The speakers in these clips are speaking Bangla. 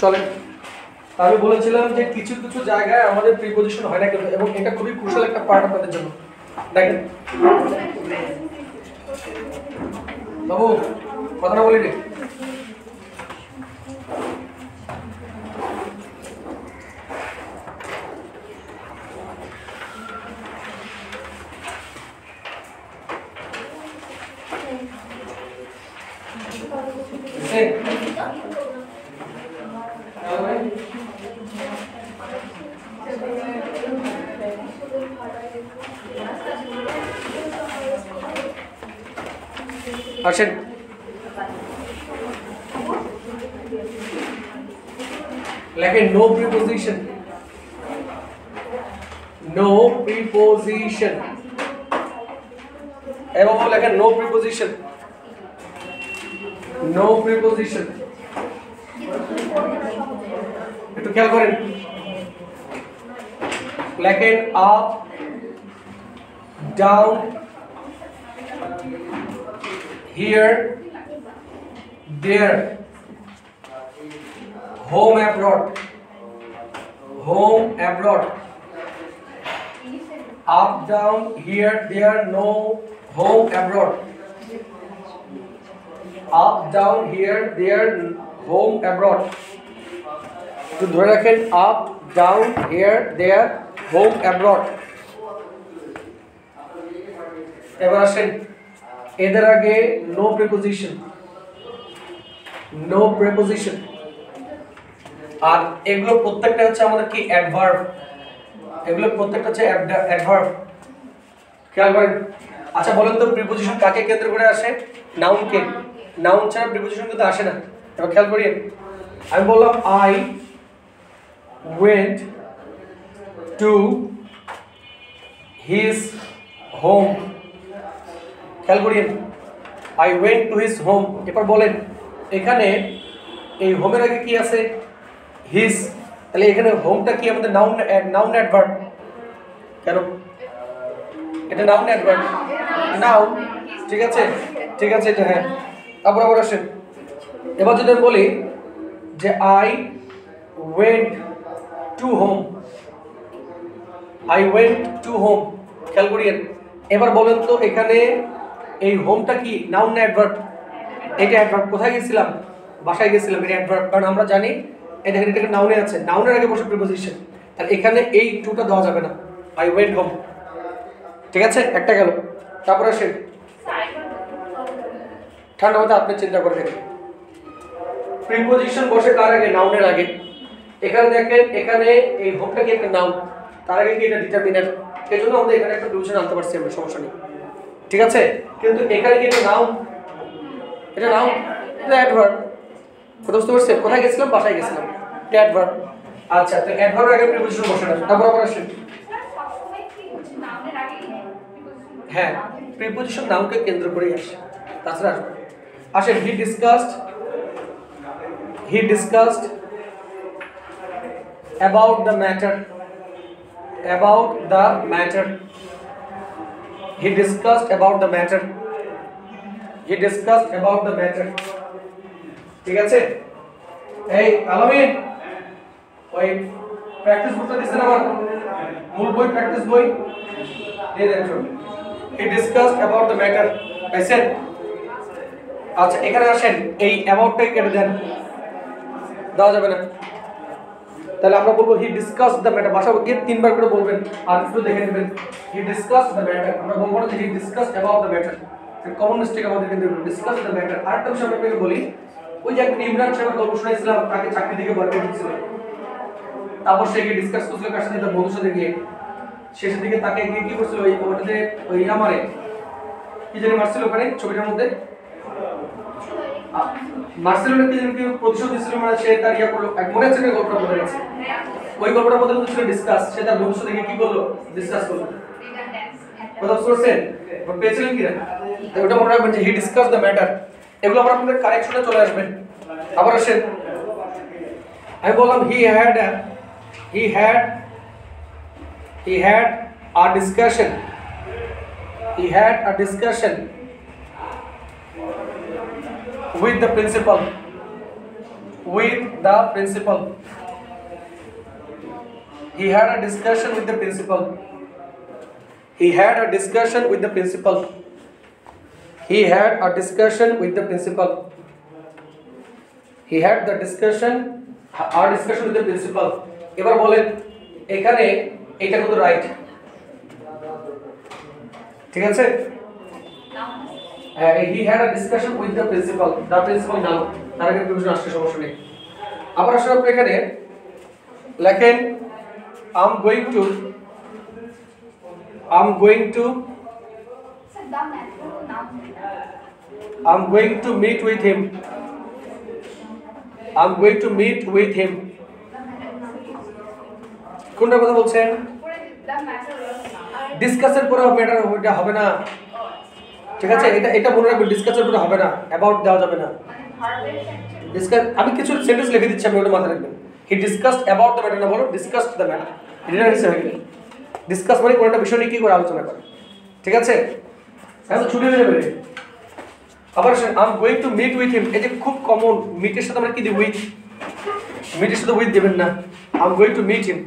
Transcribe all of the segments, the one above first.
চলেন, আমি বলেছিলাম যে কিছু কিছু জায়গায় আমাদের প্রিপজিশন হয় না কেন, এবং এটা খুবই ক্রুশাল একটা পার্ট আপনাদের জন্য। দেখেন বাবু, কথাটা বলি রে। আসেন, লেখেন নো প্রিপোজিশন, নো প্রিপোজিশন, এবং লেখেন নো প্রিপোজিশন, নো প্রিপোজিশন। একটু খেয়াল করেন, লেখেন up, down, here, there, home, abroad, home, abroad, up, down, here, there, no, home, abroad, up, down, here, there, home, abroad. তো ধরে রাখেন up, down, here, there, home, abroad। এবার আসেন, এদের আগে নো প্রিপোজিশন, নো প্রিপোজিশন, আর এগুলো প্রত্যেকটা হচ্ছে আমাদের কি অ্যাডভার্ব, এগুলো প্রত্যেকটা হচ্ছে অ্যাডভার্ব। খেয়াল করেন। আচ্ছা বলেন তো প্রিপোজিশন কাকে কেন্দ্র করে আসে? নাউনকে। নাউন ছাড়া প্রিপোজিশন কিন্তু আসে না। এবার খেয়াল করিয়েন, আমি বললাম I went to his home. খেয়াল করিয়েন, I went to his home. এবার বলেন এখানে এই হোমের আগে কি আছে? হিজ। তাহলে এখানে হোমটা কি আমাদের নাউন, নাউন অ্যাডভার্ব? কেন এটা নাউন অ্যাডভার্ব? নাউন। ঠিক আছে, ঠিক আছে, এটা হ্যাঁ। তারপর আবার আসেন, এবার যদি আমি বলি যে I went to home, I went to home. খেয়াল করিয়েন, এবার বলেন তো এখানে এই হোমটা কি নাউন না অ্যাডভার্ব? এটা অ্যাডভার্ব। কোথায় গেছিলাম? বাসায় গেছিলাম, এটা অ্যাডভার্ব। কারণ আমরা জানি এই দেখেন এটাকে নাউনে আছে, নাউনের আগে বসে প্রিপোজিশন। আর এখানে এই টুটা দেওয়া যাবে না, আই ওয়েন্ট হোম। ঠিক আছে, একটা গেল। তারপরে আসেন, ঠান্ডা মাথায় আপনি চিন্তা করে দেখেন প্রিপোজিশন বসে কার আগে? নাউনের আগে। এখানে দেখেন এখানে এই হোমটা কি একটা নাউন, তার আগে কি এটা ডিটারমিনার। এই জন্য আমাদের এখানে একটা প্রিপোজিশন আনতে পারছি আমরা, সমস্যা নেই। ঠিক আছে, কিন্তু এখানে কি এটা নাউন? এটা নাউন, এটা অ্যাডভার্ব। কথা বুঝতে পারছেন? কোথায় গেছিলাম? বাসায় গেছিলাম, এটা অ্যাডভার্ব। আচ্ছা, তো অ্যাডভার্বের আগে প্রিপোজিশন বসে না। তারপর আবার আসেন, হ্যাঁ প্রিপোজিশন নাউনকে কেন্দ্র করেই আসে, তাছাড়া আসবে। আসেন, হি discussed, he discussed about the matter, about the matter, he discussed about the matter, he discussed about the matter। ঠিক আছে, এই আলামিন ওই প্র্যাকটিস বুকটা দিছেন আমার, মূল বই প্র্যাকটিস বই দিয়ে দেন। he discussed about the matter, পাইছেন? আচ্ছা এখানে আসেন, এই অ্যাবাউটটাই কেটে দেন, দেওয়া যাবে না। তাহলে আমরা বলবো হি ডিসকাস দ্য ম্যাটার। বাসা গিয়ে তিনবার করে বলবেন, আর একটু দেখে নেবেন। হি ডিসকাস দ্য ম্যাটার, আমরা বলবো না যে he discuss about the matter. Common mistake আমাদের কিন্তু ডিসকাস দ্য ম্যাটার। আরেকটা বিষয় আপনাকে বলি, ওই যে একদিন ইমরান সাহেবের গল্প শুনাইছিলাম, তাকে চাকরি থেকে বার করে দিয়েছিল। তারপর সে গিয়ে ডিসকাস করছিল কার সাথে? তার বন্ধুর সাথে গিয়ে। শেষের দিকে তাকে গিয়ে কি করছিল? ওই ওটাতে ওই আমারে কি জানি মারছিল ওখানে ছবিটার মধ্যে, মার্সেলোনা কি জানি কি প্রতিশোধ দিছিল, মানে সে তার ইয়া করলো। এক মনে আছে না গল্পটা? মনে আছে। ওই গল্পটার মধ্যে কিন্তু ছিল ডিসকাস। সে তার বন্ধুর সাথে কি করলো? ডিসকাস করলো। কথা শুনছেন? পেয়েছিলেন কি না? ওটা মনে রাখবেন যে হি ডিসকাস দ্য ম্যাটার। এগুলো আমরা আপনাদের কারেকশনে চলে আসবেন। আবার আসেন, আমি বললাম he had a discussion, he had a discussion with the principal, with the principal. He had a discussion with the principal. He had a discussion with the principal. He had a discussion with the principal. He had the discussion, our discussion with the principal. এবার বলেন এখানে এটা কত রাইট? ঠিক আছে? He had a discussion with the principal. The principal নাম তার আগে প্রিপোজিশন আসছে, সমস্যা নেই। আবার আসলে আপনি এখানে লেখেন I'm going to I'm going to meet with him. I'm going to meet with him. কোনটা কথা বলছেন? ডিসকাসের পরে ম্যাটার হবে না, ঠিক আছে? এটা মনে রাখবেন, ডিসকাসের পরে হবে না, অ্যাবাউট দেওয়া যাবে না। ডিসকাস, আমি কিছু সেন্টেন্স লিখে দিচ্ছি, আমি ওটা মাথায় রাখবেন। হি ডিসকাসড অ্যাবাউট দ্য ম্যাটার, না বলো ডিসকাসড দ্য ম্যাটার। এটা হয়ে গেল ডিসকাস মানে কোনো একটা বিষয় নিয়ে কি করে আলোচনা করে, ঠিক আছে? এখন ছুটি হয়ে যাবে। আবার I am going to meet with him, এটা খুব কমন। মিটের সাথে আমরা কি দিই? উইথ। মিটের সাথে উইথ দেবেন না, I am going to meet him,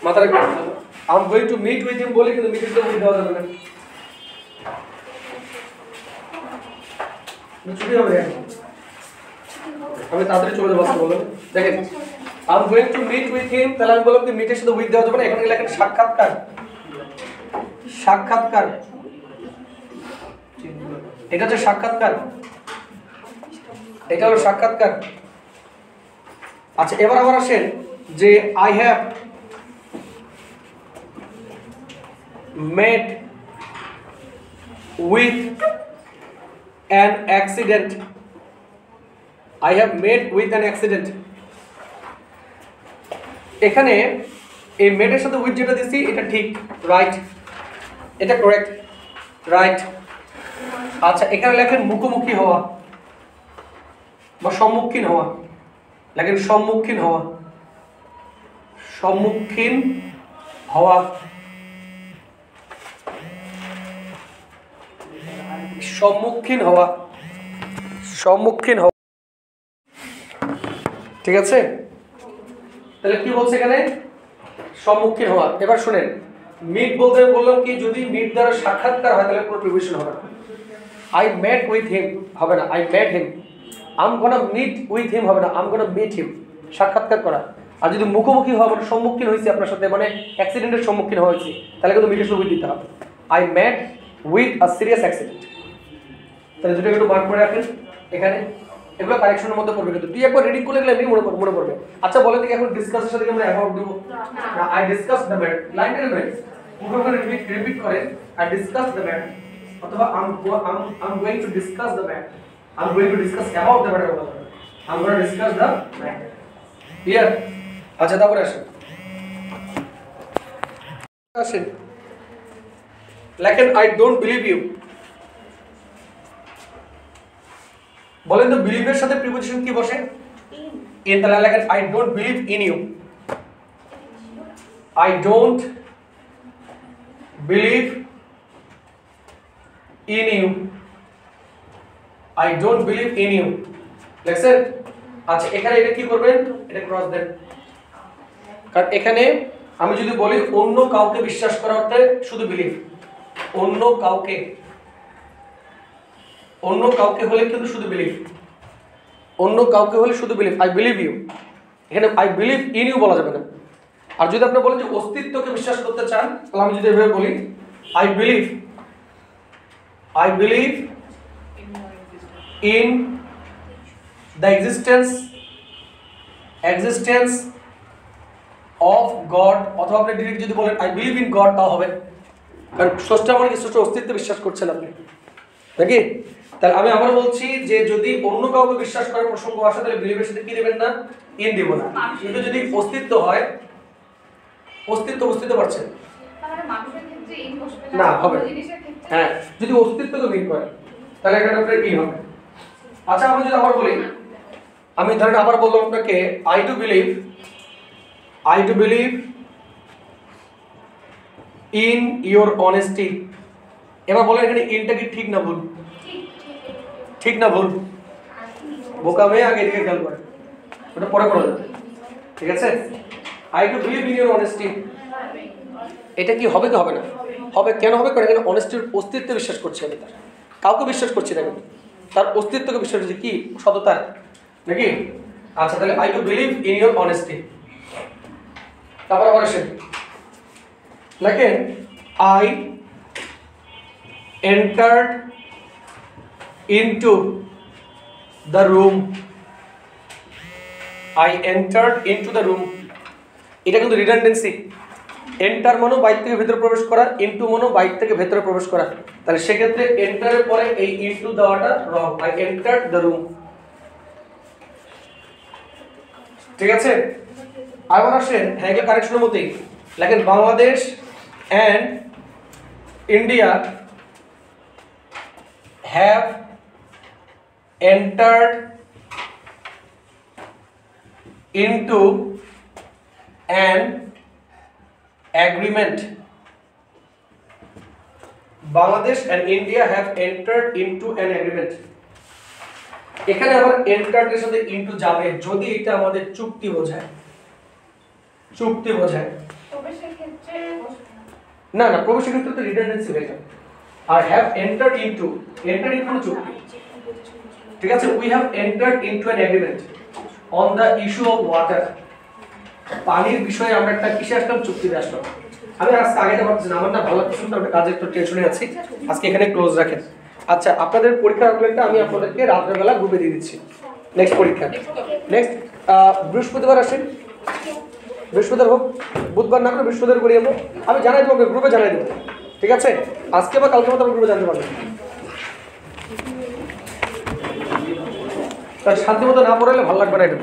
মাথা রাখবেন। I am going to meet with him বলে কিন্তু মিটের সাথে উইথ দেওয়া যাবে না। ছুটি হবে, আমি তাড়াতাড়ি চলে যাবো বললাম। দেখেন I am going to meet with him, তাহলে আমি বললাম কি মিটের সাথে উইথ দেওয়া যাবে না, এখানে লেখেন সাক্ষাৎকার। সাক্ষাৎকার, এটা হচ্ছে সাক্ষাৎকার, এটা হলো সাক্ষাৎকার। আচ্ছা এবার আবার আসেন যে I have mate with an accident. I have met with an accident. এখানে এই মেটের সাথে উইথ যেটা দিছি এটা ঠিক, রাইট, এটা কারেক্ট, রাইট। আচ্ছা এখানে লেখেন মুখোমুখি হওয়া বা সম্মুখীন হওয়া, লেখেন সম্মুখীন হওয়া, সম্মুখীন হওয়া, সম্মুখীন হওয়া, সম্মুখীন হওয়া, ঠিক আছে? তাহলে কি বলছে এখানে? সম্মুখীন হওয়া। এবার শুনেন, মিট বলতে বললাম কি যদি মিট দ্বারা সাক্ষাৎকার হয় তাহলে কোনো প্রিপোজিশন হবে না। আই মেট উইথ হিম হবে না, I met him. I am gonna meet with him হবে না, I am gonna meet him, সাক্ষাৎকার করা। আর যদি মুখোমুখি হওয়া মানে সম্মুখীন হয়েছে আপনার সাথে, মানে অ্যাক্সিডেন্টের সম্মুখীন হয়েছে, তাহলে কিন্তু মিটের সাথে উইথ দিতে হবে। I met with a serious accident. তাহলে দুটো একটু মার্ক করে রাখেন এখানে, এগুলো কারেকশনের মধ্যে পড়বে, কিন্তু তুই একবার রিডিং করলে গেলে এমনি মনে পড়বে। আচ্ছা বলে দেখি এখন ডিসকাসের সাথে আমরা অ্যাবাউট দেব না, আই ডিসকাস দ্য ম্যাটার, লাইনটা নেবেন পুরোপুরি রিপিট করেন, আই ডিসকাস দ্য ম্যাটার, অথবা I am going to discuss the matter, I am going to discuss about the matter, I am going to discuss the matter. Clear? আচ্ছা তারপরে আসেন লেখেন আই ডোন্ট বিলিভ ইউ। বলেন তো বিলিভের সাথে প্রিপোজিশন কি বসে? ইন। তাহলে লেখেন I don't believe in you, I don't believe in you, I don't believe in you, লেখছেন? আচ্ছা এখানে এটা কি করবেন? এটা ক্রস দেন, কারণ এখানে আমি যদি বলি অন্য কাউকে বিশ্বাস করা অর্থে শুধু বিলিভ, অন্য কাউকে, অন্য কাউকে হলে কিন্তু শুধু বিলিভ, অন্য কাউকে হলে শুধু বিলিভ, আই বিলিভ ইউ। এখানে আই বিলিভ ইন ইউ বলা যাবে না। আর যদি আপনি বলেন যে অস্তিত্বকে বিশ্বাস করতে চান, তাহলে আমি যদি এভাবে বলি I believe in the existence of god, অথবা আপনি ডিরেক্ট যদি বলেন আই বিলিভ ইন গড, তাও হবে, কারণ স্রষ্টা মানে কি? স্রষ্টা অস্তিত্বে বিশ্বাস করছেন আপনি, নাকি? তাহলে আমি আবার বলছি যে যদি অন্য কাউকে বিশ্বাস করার প্রসঙ্গ আসে তাহলে বিলিভের সাথে কি দেবেন না? ইন দিব না। কিন্তু যদি অস্তিত্ব হয়, অস্তিত্ব বুঝতে পারছেন? তাহলে মানুষের ক্ষেত্রে ইন বসবে না, হবে। হ্যাঁ, যদি অস্তিত্বকে মিন করে তাহলে এখানে আপনার ইন হবে। আচ্ছা আমি যদি আবার বলি, আমি ধরেন আবার বললাম আপনাকে I do believe in your honesty. এবার বলেন এখানে ইনটা কি ঠিক না ভুল? ঠিক না ভুল? বোকা মেয়ে আগে এদিকে খেয়াল করে। ওটা পরে পড়া যাবে, ঠিক আছে? I do believe in your honesty, এটা কি হবে কি হবে না? হবে। কেন হবে? কারণ এখানে অনেস্টির অস্তিত্বে বিশ্বাস করছি আমি, তার কাউকে বিশ্বাস করছি না, কিন্তু তার অস্তিত্বকে বিশ্বাস করছি, কি সততা নাকি? আচ্ছা, তাহলে I do believe in your honesty. তারপর আবার আসেন, লেখেন I entered into the room, I entered into the room. এটা কিন্তু রিডান্ডেন্সি। এন্টার মানে বাইরে থেকে ভেতরে প্রবেশ করা, ইনটু মানে বাইরে থেকে ভেতরে প্রবেশ করা। তাহলে সেক্ষেত্রে এন্টারের পরে এই ইনটু দেওয়াটা রং। আই এন্টার্ড দ্য রুম, ঠিক আছে? আবার আসেন হ্যাঁ এগুলো কারেকশনের মধ্যেই, লেখেন Bangladesh and India have entered into an agreement. Bangladesh and India have entered into an agreement. এখানে আবার entered এর সাথে into যাবে যদি এটা আমাদের চুক্তি বোঝায়, চুক্তি বোঝায়। প্রবেশের ক্ষেত্রে না না, প্রবেশের ক্ষেত্রে তো রিডান্ডেন্সি হয়ে যাবে। আর have entered into, entered into চুক্তি, ঠিক আছে? we have entered into an agreement on the issue of water. পানির বিষয়ে আমরা একটা কিসে আসলাম? চুক্তিতে আসলাম। আমি আজকে আগে ভাবছি না, আমার না ভালো লাগছে শুনতে, আমি কাজে একটু টেনশনে আছি, আজকে এখানে ক্লোজ রাখেন। আচ্ছা, আপনাদের পরীক্ষার আপডেটটা আমি আপনাদেরকে রাতের বেলা গ্রুপে দিয়ে দিচ্ছি। নেক্সট পরীক্ষা নেক্সট বৃহস্পতিবার আসেন, বৃহস্পতিবার হোক, বুধবার না করে বৃহস্পতিবার করি আমরা। আমি জানাই দেবো, গ্রুপে জানাই দেবো, ঠিক আছে? আজকে বা কালকে মতো আমি গ্রুপে জানতে পারবেন। তার শান্তি মতো না পড়ালে ভালো লাগবে না এটা।